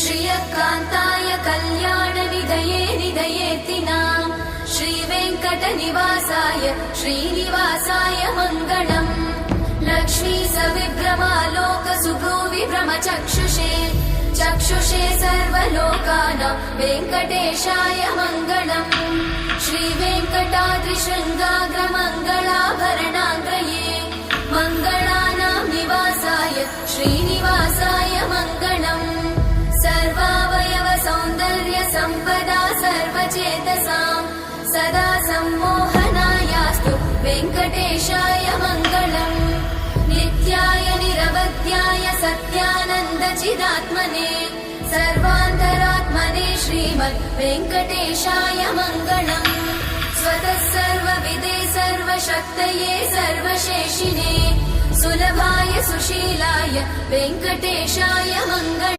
श्रियकान्ताय कल्याणनिधये निधयेतिनाम् श्रीवेङ्कटनिवासाय श्रीनिवासाय मङ्गलम् लक्ष्मी सविभ्रमालोकसुभ्रूविभ्रमचक्षुषे चक्षुषे सर्वलोकानां वेङ्कटेशाय मङ्गलम् श्रीवेङ्कटाद्रिशृङ्गाग्रमङ्गलाभरणाङ्गये मङ्गलानां निवासाय श्रीनिवासाय मङ्गलम् सर्वावयव सौन्दर्य सम्पदा सर्वचेतसां सदा सम्मोहनायास्तु वेङ्कटेशाय मङ्गलम् नित्याय निरवध्याय सत्यानन्दचिदात्मने सर्वान्तरात्मने श्रीमद् वेङ्कटेशाय मङ्गलम् स्वतः सर्वविदे सर्वशक्तये सर्वशेषिने सुलभाय सुशीलाय वेङ्कटेशाय मङ्गलम्।